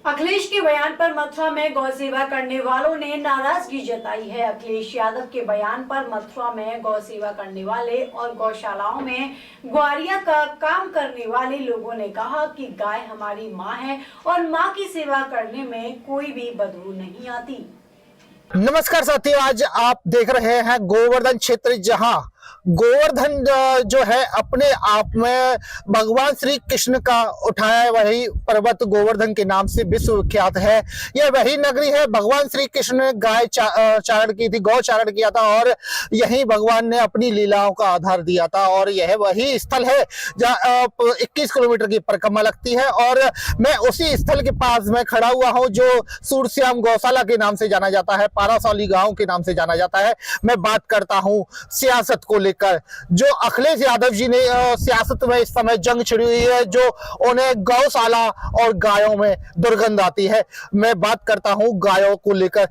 अखिलेश के बयान पर मथुरा में गौ सेवा करने वालों ने नाराजगी जताई है। अखिलेश यादव के बयान पर मथुरा में गौ सेवा करने वाले और गौशालाओं में ग्वारिया का काम करने वाले लोगों ने कहा कि गाय हमारी माँ है और माँ की सेवा करने में कोई भी बदबू नहीं आती। नमस्कार साथियों, आज आप देख रहे हैं गोवर्धन क्षेत्र, जहां गोवर्धन जो है अपने आप में भगवान श्री कृष्ण का उठाया वही पर्वत गोवर्धन के नाम से विश्व विख्यात है। यह वही नगरी है। भगवान श्री कृष्ण ने गाय चारण की थी, गौ चारण किया था और यही भगवान ने अपनी लीलाओं का आधार दिया था। और यह वही स्थल है जहाँ 21 किलोमीटर की परिक्रमा लगती है और मैं उसी स्थल के पास में खड़ा हुआ हूँ जो सूरश्याम गौशाला के नाम से जाना जाता है, पारासौली गांव के नाम से जाना जाता है। मैं बात करता हूँ सियासत को लेकर, जो अखिलेश यादव जी ने सियासत में इस समय जंग छिड़ी हुई है, जो उन्हें गौशाला और गायों में दुर्गंध आती है। मैं बात करता हूं गायों को लेकर।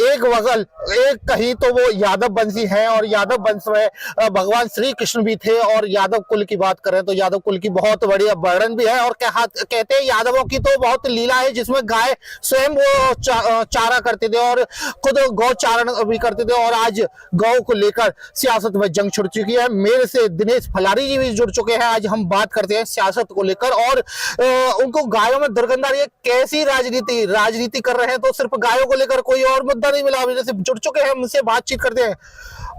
एक बगल एक कहीं तो वो यादव वंशी हैं और यादव वंश में भगवान श्री कृष्ण भी थे, और यादव कुल की बात करें तो यादव कुल की बहुत बड़ी वर्णन भी है। और कहते हैं यादवों की तो बहुत लीला है जिसमें गाय स्वयं वो चारा करते थे और खुद गौ चारण भी करते थे। और आज गौ को लेकर सियासत में जंग छिड़ चुकी है। मेरे से दिनेश फलारी जी भी जुड़ चुके हैं। आज हम बात करते हैं सियासत को लेकर और उनको गायों में दुर्गंध आ रही है। कैसी राजनीति कर रहे हैं, तो सिर्फ गायों को लेकर कोई और मुद्दा नहीं मिला। मेरे से जुड़ चुके हैं, उनसे बातचीत करते हैं।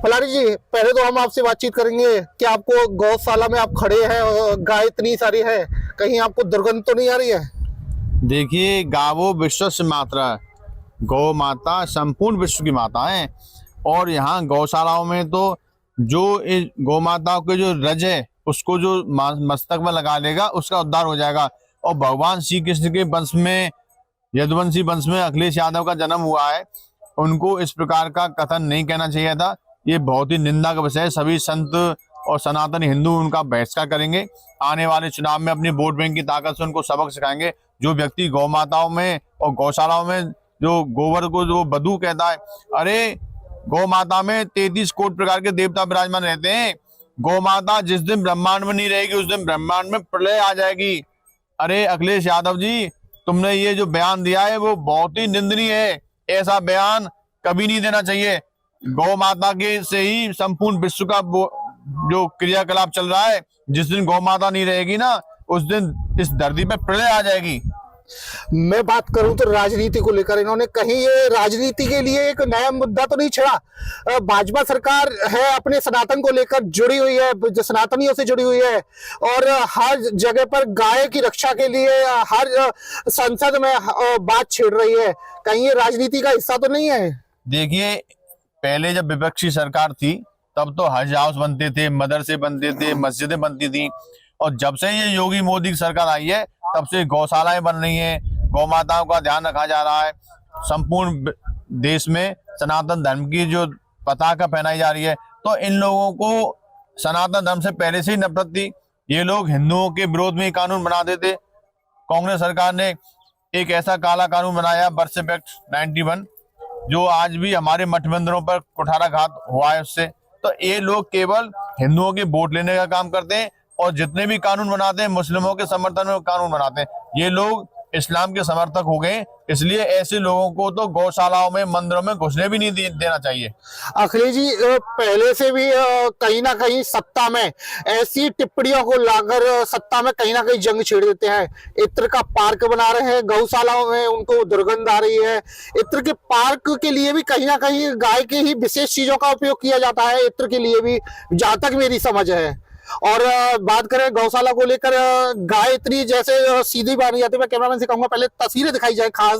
फलारी जी, पहले तो हम आपसे बातचीत करेंगे कि आपको गौशाला में आप खड़े हैं, गाय इतनी सारी है, कहीं आपको दुर्गंध तो नहीं आ रही है? देखिए, गावो विश्व से मात्रा, गौ माता संपूर्ण विश्व की माता है। और यहाँ गौशालाओं में तो जो इस गौ माता के जो रज है उसको जो मस्तक में लगा लेगा उसका उद्धार हो जाएगा। और भगवान श्री कृष्ण के वंश में, यदुवंशी वंश में अखिलेश यादव का जन्म हुआ है। उनको इस प्रकार का कथन नहीं कहना चाहिए था। ये बहुत ही निंदा का विषय है। सभी संत और सनातन हिंदू उनका बहिष्कार करेंगे। आने वाले चुनाव में अपनी वोट बैंक की ताकत से उनको सबक सिखाएंगे। जो व्यक्ति गौ माताओं में और गौशालाओं में जो गोबर को जो बदू कहता है, अरे गौ माता में 33 कोटि प्रकार के देवता विराजमान रहते हैं। गौ माता जिस दिन ब्रह्मांड में नहीं रहेगी उस दिन ब्रह्मांड में प्रलय आ जाएगी। अरे अखिलेश यादव जी, तुमने ये जो बयान दिया है वो बहुत ही निंदनीय है। ऐसा बयान कभी नहीं देना चाहिए। गौ माता के से ही संपूर्ण विश्व का जो क्रियाकलाप चल रहा है। जिस दिन गौ माता नहीं रहेगी ना, उस दिन इस धरती पे प्रलय आ जाएगी। मैं बात करूं तो राजनीति को लेकर इन्होंने कहीं ये राजनीति के लिए एक नया मुद्दा तो नहीं छेड़ा। भाजपा सरकार है अपने सनातन को लेकर जुड़ी हुई है, जो सनातनियों से जुड़ी हुई है, और हर जगह पर गाय की रक्षा के लिए हर संसद में बात छिड़ रही है। कहीं ये राजनीति का हिस्सा तो नहीं है? देखिए, पहले जब विपक्षी सरकार थी तब तो हज हाउस बनते थे, मदरसे बनते थे, मस्जिदें बनती थी। और जब से ये योगी मोदी की सरकार आई है तब से गौशालाएं बन रही हैं, गौ माताओं का ध्यान रखा जा रहा है। संपूर्ण देश में सनातन धर्म की जो पताका पहनाई जा रही है। तो इन लोगों को सनातन धर्म से पहले से ही नफरत थी। ये लोग हिंदुओं के विरोध में कानून बनाते थे। कांग्रेस सरकार ने एक ऐसा काला कानून बनाया, वर्शिप एक्ट 91, जो आज भी हमारे मठ मंदिरों पर कुठाराघात हुआ है उससे। तो ये लोग केवल हिंदुओं के वोट लेने का काम करते हैं और जितने भी कानून बनाते हैं मुस्लिमों के समर्थन में कानून बनाते हैं। ये लोग इस्लाम के समर्थक हो गए, इसलिए ऐसे लोगों को तो गौशालाओं में, मंदिरों में घुसने भी नहीं देना चाहिए। अखिलेश जी पहले से भी कहीं ना कहीं सत्ता में ऐसी टिप्पणियों को लाकर सत्ता में कहीं ना कहीं जंग छेड़ देते हैं। इत्र का पार्क बना रहे हैं गौशालाओं में, उनको दुर्गंध आ रही है। इत्र के पार्क के लिए भी कहीं ना कहीं गाय के ही विशेष चीजों का उपयोग किया जाता है, इत्र के लिए भी, जहां तक मेरी समझ है। और बात करें गौशाला को लेकर, गाय इतनी जैसे सीधी बात नहीं जाती। मैं कैमरामैन से कहूंगा पहले तस्वीरें दिखाई जाए। खास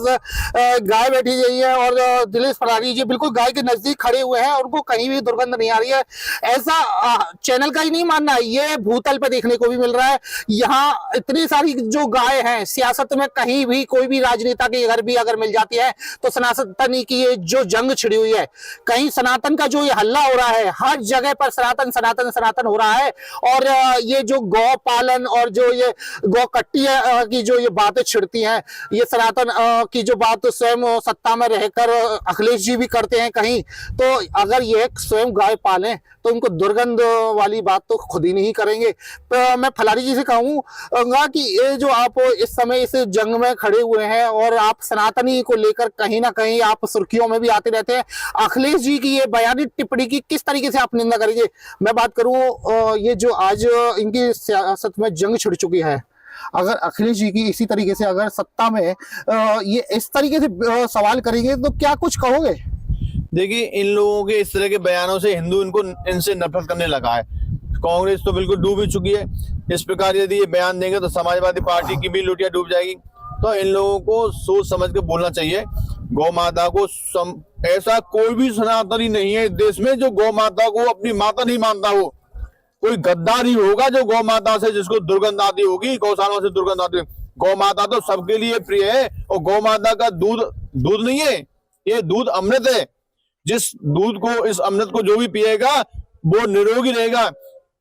गाय बैठी गई है और दिनेश फलारी जी बिल्कुल गाय के नजदीक खड़े हुए हैं और उनको कहीं भी दुर्गंध नहीं आ रही है। ऐसा चैनल का ही नहीं मानना है, ये भूतल पे देखने को भी मिल रहा है। यहाँ इतनी सारी जो गाय हैं, सियासत में कहीं भी कोई भी राजनेता के घर भी अगर मिल जाती है तो सनातनी की ये जो जंग छिड़ी हुई है, कहीं सनातन का जो ये हल्ला हो रहा है, हर जगह पर सनातन सनातन सनातन हो रहा है। और ये जो गौ पालन और जो ये गौ कट्टी की जो ये बातें छिड़ती हैं, ये सनातन की जो बात स्वयं सत्ता में रहकर अखिलेश जी भी करते हैं कहीं। तो अगर ये स्वयं गाय पालें तो उनको दुर्गंध वाली बात तो खुद ही नहीं करेंगे। तो मैं फलारी जी से कहूँगा कि ये जो आप इस समय इस जंग में खड़े हुए हैं और आप सनातनी को लेकर कहीं ना कहीं आप सुर्खियों में भी आते रहते हैं, अखिलेश जी की ये बयानी टिप्पणी की किस तरीके से आप निंदा करेंगे? मैं बात करूं ये जो आज इनकी सियासत में जंग छिड़ चुकी है, अगर अखिलेश जी की इसी तरीके से अगर सत्ता में ये इस तरीके से सवाल करेंगे तो क्या कुछ कहोगे? देखिए, इन लोगों के इस तरह के बयानों से हिंदू इनसे नफरत करने लगा है। कांग्रेस तो बिल्कुल डूब ही चुकी है। इस प्रकार यदि ये बयान देंगे तो समाजवादी पार्टी की भी लुटिया डूब जाएगी। तो इन लोगों को सोच समझ के बोलना चाहिए। गौ माता को ऐसा कोई भी सनातनी नहीं है देश में जो गौ माता को अपनी माता नहीं मानता हो। कोई गद्दार ही होगा जो गौ माता से, जिसको दुर्गंध आती होगी, गौशालाओं से दुर्गंध आती है। गौ माता तो सबके लिए प्रिय है और गौ माता का दूध नहीं है, ये दूध अमृत है। जिस दूध को, इस अमृत को जो भी पिएगा वो निरोगी रहेगा।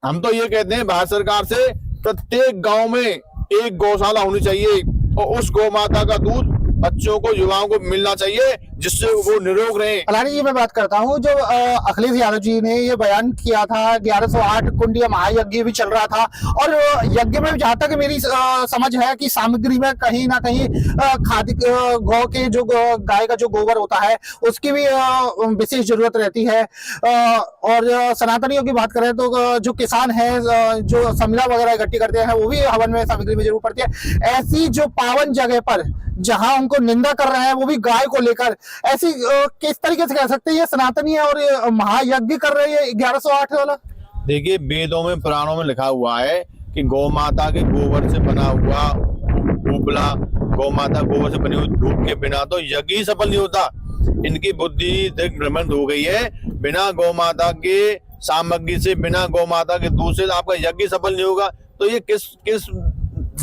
हम तो ये कहते हैं भारत सरकार से, प्रत्येक गांव में एक गौशाला होनी चाहिए और उस गौ माता का दूध बच्चों को, युवाओं को मिलना चाहिए, जिससे वो निरोग रहे। फलानी जी मैं बात करता हूँ, जो अखिलेश यादव जी ने ये बयान किया था, 1108 कुंडीय महायज्ञ भी चल रहा था और यज्ञ में जहां तक मेरी समझ है कि सामग्री में कहीं ना कहीं खाद्य गौ के जो गाय का जो गोबर होता है उसकी भी विशेष जरूरत रहती है। और सनातनियों की बात करें तो जो किसान है, जो समिला वगैरह इकट्ठी करते हैं, वो भी हवन में सामग्री में जरूर पड़ती है। ऐसी जो पावन जगह पर जहां उनको निंदा कर रहे हैं वो भी गाय को लेकर, ऐसी किस तरीके से कह सकते हैं ये सनातनी है और महायज्ञ कर रही है 1108 वाला? देखिए, वेदों में, पुराणों में लिखा हुआ है कि गौ माता के गोबर से बना हुआ उपला, गौ माता गोबर से बनी हुई धूप के बिना तो यज्ञ ही सफल नहीं होता। इनकी बुद्धि दिग्भ्रमित हो गई है। बिना गौ माता के सामग्री से, बिना गौ माता के दूध से आपका यज्ञ सफल नहीं होगा। तो ये किस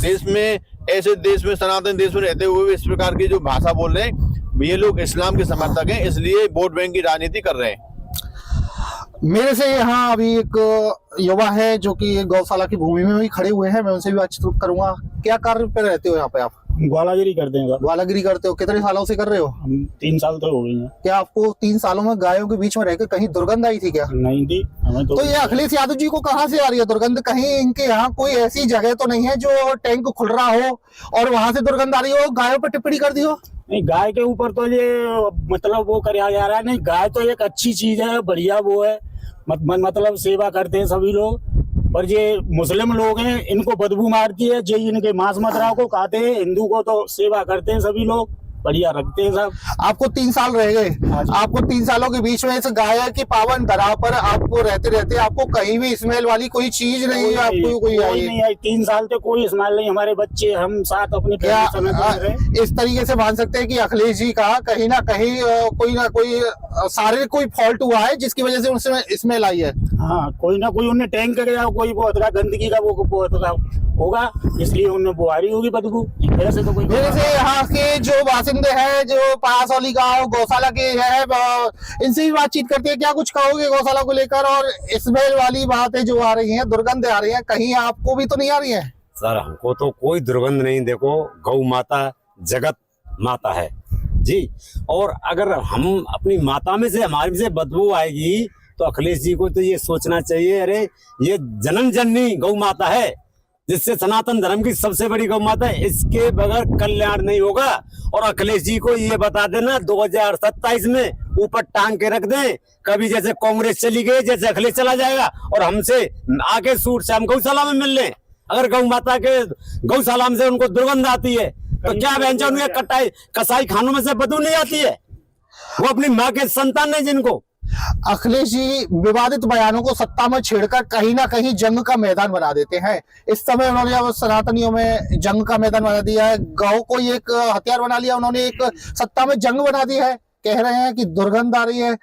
देश में, ऐसे देश में, सनातन देश में रहते हुए इस प्रकार की जो भाषा बोल रहे हैं, ये लोग इस्लाम के समर्थक हैं, इसलिए वोट बैंक की राजनीति कर रहे हैं। मेरे से यहाँ अभी एक युवा है जो कि गौशाला की भूमि में भी खड़े हुए हैं, मैं उनसे भी बातचीत करूंगा। क्या कार्य पे रहते हो यहाँ पे आप? ग्वालागिरी करते हैं। ग्वालागिरी करते हो? कितने सालों से कर रहे हो? हम 3 साल तो हो गए हैं। क्या आपको 3 सालों में गायों के बीच में रहकर कहीं दुर्गंध आई थी क्या? नहीं थी हमें तो ये अखिलेश यादव जी को कहाँ से आ रही है दुर्गंध? कहीं इनके यहाँ कोई ऐसी जगह तो नहीं है जो टैंक खुल रहा हो और वहां से दुर्गंध आ रही हो, गायों पर टिप्पणी कर दी हो? नहीं, गाय के ऊपर तो ये मतलब वो कराया जा रहा है। नहीं, गाय तो एक अच्छी चीज है, बढ़िया वो है, मतलब सेवा करते हैं सभी लोग। पर ये मुस्लिम लोग हैं, इनको बदबू मारती है, जो इनके मांस मदिरा को खाते हैं। हिंदू को तो सेवा करते हैं सभी लोग, बढ़िया रखते हैं सब। आपको 3 साल रह गए, आपको 3 सालों के बीच में इस गाय की पावन धरा पर आपको रहते रहते आपको कहीं भी स्मेल वाली कोई चीज नहीं, आपको कोई नहीं आई। 3 साल से कोई स्मेल नहीं। हमारे बच्चे, हम साथ अपने इस तरीके से मान सकते हैं कि अखिलेश जी का कहीं ना कहीं कोई ना कोई शारीरिक कोई फॉल्ट हुआ है जिसकी वजह से उनसे स्मेल आई है। हाँ, कोई ना कोई उन्हें टैंक गया, कोई बहुत गंदगी का वो होगा, इसलिए उन्हें बुआरी होगी बदबू। ऐसे तो कोई मेरे से यहाँ के जो बासिंदे हैं, जो पास वाली गाँव गौशाला के है, इनसे भी बातचीत करते हैं। क्या कुछ कहोगे गौशाला को लेकर? और स्मेल वाली बातें जो आ रही हैं, दुर्गंध आ रही है, कहीं आपको भी तो नहीं आ रही है? सर, हमको तो कोई दुर्गंध नहीं। देखो, गौ माता जगत माता है जी, और अगर हम अपनी माता में से, हमारे से बदबू आएगी तो अखिलेश जी को तो ये सोचना चाहिए, अरे ये जन्म जननी गौ माता है, जिससे सनातन धर्म की सबसे बड़ी गौ माता है, इसके बगैर कल्याण नहीं होगा। और अखिलेश जी को ये बता देना 2027 में ऊपर टांग के रख दें, कभी जैसे कांग्रेस चली गई, जैसे अखिलेश चला जाएगा और हमसे आके सूट से हम गौशाला में मिल लें। अगर गौ माता के गौशाला में से उनको दुर्गंध आती है तो क्या व्यंजन कसाई खानों में से बदबू नहीं आती है? वो अपनी माँ के संतान है जिनको। अखिलेश जी विवादित बयानों को सत्ता में छेड़कर कहीं ना कहीं जंग का मैदान बना देते हैं। इस समय उन्होंने सनातनियों में जंग का मैदान बना दिया है, गौ को एक हथियार बना लिया उन्होंने, एक सत्ता में जंग बना दी है। कह रहे हैं कि दुर्गंध आ रही है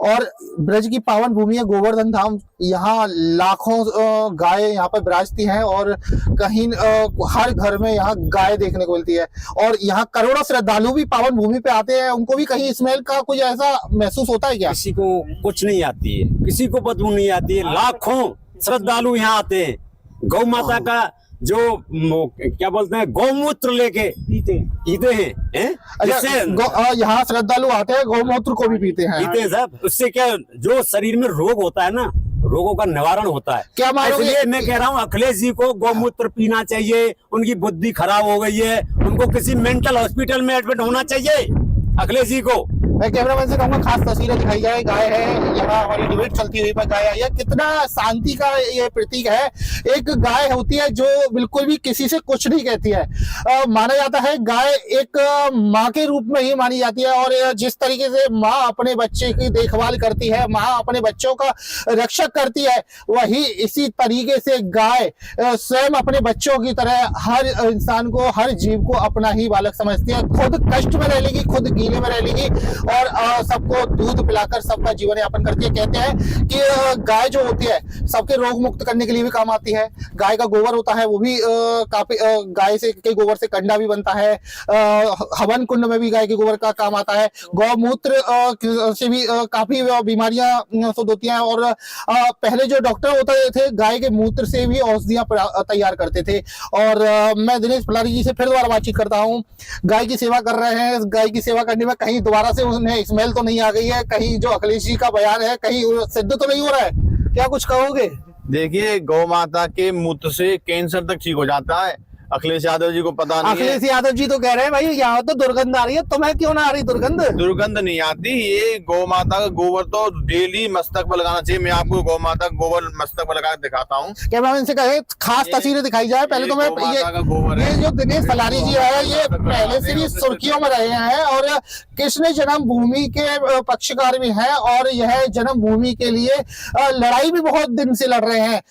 और ब्रज की पावन भूमि है गोवर्धन धाम, यहाँ लाखों गाय यहाँ पर विराजती हैं और कहीं हर घर में यहाँ गाय देखने को मिलती है और यहाँ करोड़ों श्रद्धालु भी पावन भूमि पे आते हैं। उनको भी कहीं स्मेल का कुछ ऐसा महसूस होता है क्या? किसी को कुछ नहीं आती है, किसी को बदबू नहीं आती है। लाखों श्रद्धालु यहाँ आते हैं, गौ माता का जो क्या बोलते हैं गौमूत्र लेके पीते हैं। अच्छा, यहाँ श्रद्धालु आते हैं, गौमूत्र को भी पीते हैं सब। उससे क्या, जो शरीर में रोग होता है ना, रोगों का निवारण होता है। क्या मानोगे? इसलिए मैं कह रहा हूँ अखिलेश जी को गौमूत्र पीना चाहिए। उनकी बुद्धि खराब हो गई है, उनको किसी मेंटल हॉस्पिटल में एडमिट होना चाहिए अखिलेश जी को। मैं कैमरामैन से कहूंगा खास तस्वीरें दिखाई जाए। गाय है, यहाँ हमारी डिबेट चलती हुई पर गाय आई है। कितना शांति का ये प्रतीक है। एक गाय होती है जो बिल्कुल भी किसी से कुछ नहीं कहती है। माना जाता है गाय एक माँ के रूप में ही मानी जाती है, और जिस तरीके से माँ अपने बच्चे की देखभाल करती है, माँ अपने बच्चों का रक्षक करती है, वही इसी तरीके से गाय स्वयं अपने बच्चों की तरह हर इंसान को, हर जीव को अपना ही बालक समझती है। खुद कष्ट में रह लेगी, खुद गीले में रह लेगी, और सबको दूध पिलाकर सबका जीवन यापन करती है। कहते हैं कि गाय जो होती है सबके रोग मुक्त करने के लिए भी काम आती है। गाय का गोबर होता है वो भी काफी, गाय से के गोबर से कंडा भी बनता है। हवन कुंड में भी गाय के गोबर का काम आता है। गौमूत्र से भी काफी बीमारियां शुद्ध होती हैं, और पहले जो डॉक्टर होते थे गाय के मूत्र से भी औषधियां तैयार करते थे। और मैं दिनेश पलारी जी से फिर दोबारा बातचीत करता हूँ। गाय की सेवा कर रहे हैं, गाय की सेवा करने में कहीं दोबारा से उन्हें स्मेल तो नहीं आ गई है, कहीं जो अखिलेश जी का बयान है कहीं सिद्ध तो नहीं हो रहा है? क्या कुछ कहोगे? देखिए, गौ माता के मूत्र से कैंसर तक ठीक हो जाता है। अखिलेश यादव जी को पता नहीं है। अखिलेश यादव जी तो कह रहे हैं भाई यहाँ तो दुर्गंध आ रही है, तुम्हें क्यों ना आ रही दुर्गंध? दुर्गंध नहीं आती। ये गौ माता का गोबर तो डेली मस्तक पर लगाना चाहिए। मैं आपको गौ माता का गोबर मस्तक पर लगा के दिखाता हूँ। कैमरामैन से कहे खास तस्वीरें दिखाई जाए। पहले तो मैं ये जो दिनेश पलारी जी है ये पहले से भी सुर्खियों में रहे हैं, और कृष्ण जन्मभूमि के पक्षकार भी हैं, और यह जन्मभूमि के लिए लड़ाई भी बहुत दिन से लड़ रहे हैं,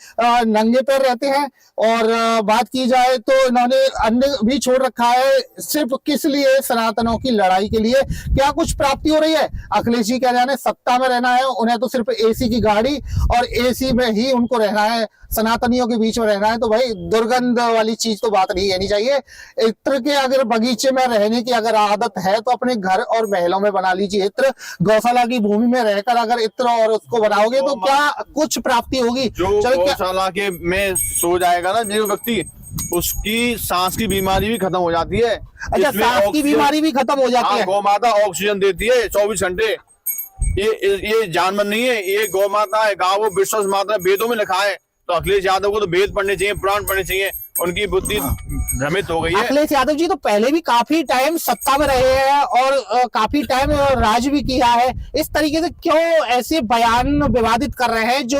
नंगे पैर रहते हैं। और बात की जाए तो इन्होंने अन्न भी छोड़ रखा है, सिर्फ किस लिए? सनातनों की लड़ाई के लिए। क्या कुछ प्राप्ति हो रही है? अखिलेश जी कह रहे हैं सत्ता में रहना है, उन्हें तो सिर्फ एसी की गाड़ी और एसी में ही उनको रहना है, सनातनियों के बीच में रहना है। तो भाई दुर्गंध वाली चीज तो बात नहीं कहनी चाहिए। इत्र के अगर बगीचे में रहने की अगर आदत है तो अपने घर और महलों में बना लीजिए इत्र। गौशाला की भूमि में रहकर अगर इत्र और उसको बनाओगे तो क्या कुछ प्राप्ति होगी? जो गौशाला के में सो जाएगा ना जो व्यक्ति, उसकी सांस की बीमारी भी खत्म हो जाती है। अच्छा, सांस की बीमारी भी खत्म हो जाती है। गौ माता ऑक्सीजन देती है 24 घंटे। ये जानवर नहीं है, ये गौ माता है। गाँव विश्वास माता वेदों में लिखा है। तो अखिलेश यादव को तो वेद पढ़ने चाहिए, पुराण पढ़ने चाहिए। उनकी बुद्धि भ्रमित हो गई है। अखिलेश यादव जी तो पहले भी काफी टाइम सत्ता में रहे हैं और काफी टाइम राज भी किया है। इस तरीके से क्यों ऐसे बयान विवादित कर रहे हैं जो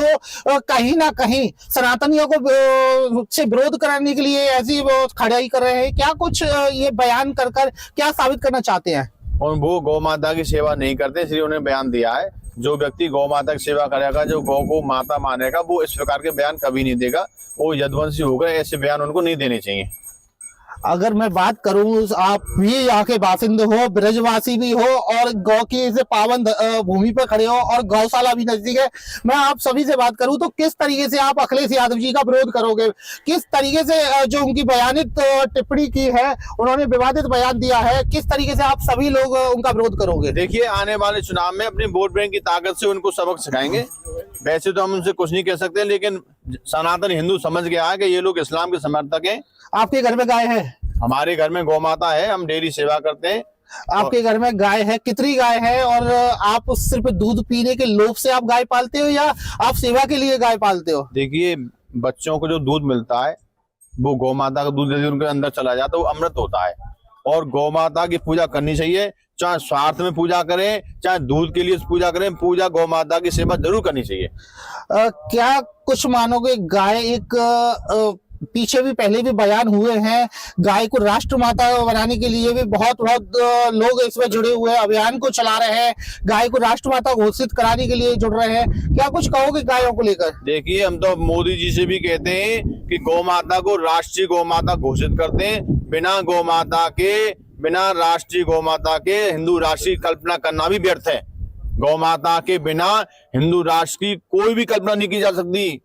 कहीं ना कहीं सनातनियों को से विरोध कराने के लिए ऐसी खड़ाई कर रहे हैं? क्या कुछ ये बयान कर क्या साबित करना चाहते हैं? और वो गौ माता की सेवा नहीं करते, इसलिए उन्हें बयान दिया है। जो व्यक्ति गौ माता की सेवा करेगा, जो गौ को माता मानेगा, वो इस प्रकार के बयान कभी नहीं देगा। वो यदुवंशी होगा, ऐसे बयान उनको नहीं देने चाहिए। अगर मैं बात करूं, आप भी यहाँ के बासिंदे हो, ब्रजवासी भी हो, और गौ की इस पावन भूमि पर खड़े हो, और गौशाला भी नजदीक है। मैं आप सभी से बात करूं तो किस तरीके से आप अखिलेश यादव जी का विरोध करोगे? किस तरीके से जो उनकी बयानित टिप्पणी की है, उन्होंने विवादित बयान दिया है, किस तरीके से आप सभी लोग उनका विरोध करोगे? देखिए, आने वाले चुनाव में अपनी वोट बैंक की ताकत से उनको सबक सिखाएंगे। वैसे तो हम उनसे कुछ नहीं कह सकते, लेकिन सनातन हिंदू समझ गया है कि ये लोग इस्लाम के समर्थक हैं। आपके घर में गाय है? हमारे घर में गौ माता है, हम डेली सेवा करते हैं। आपके घर में गाय है? कितनी गाय है? और आप सिर्फ दूध पीने के लोभ से आप गाय पालते हो या आप सेवा के लिए गाय पालते हो? देखिए, बच्चों को जो दूध मिलता है वो गौ माता का दूध यदि उनके अंदर चला जाता है वो अमृत होता है। और गौ माता की पूजा करनी चाहिए, चाहे स्वार्थ में पूजा करें, चाहे दूध के लिए पूजा करें। पूजा गौ माता की सेवा जरूर करनी चाहिए। क्या कुछ मानोगे गाय एक पीछे भी पहले भी बयान हुए हैं, गाय को राष्ट्र माता बनाने के लिए भी बहुत लोग इसमें जुड़े हुए हैं, अभियान को चला रहे हैं, गाय को राष्ट्र माता घोषित कराने के लिए जुड़ रहे हैं। क्या कुछ कहोगे गायों को लेकर? देखिए, हम तो मोदी जी से भी कहते हैं कि गौ माता को राष्ट्रीय गौ माता घोषित करते हैं। बिना गौ माता के, बिना राष्ट्रीय गौ माता के हिंदू राष्ट्र की कल्पना करना भी व्यर्थ है। गौ माता के बिना हिंदू राष्ट्र की कोई भी कल्पना नहीं की जा सकती।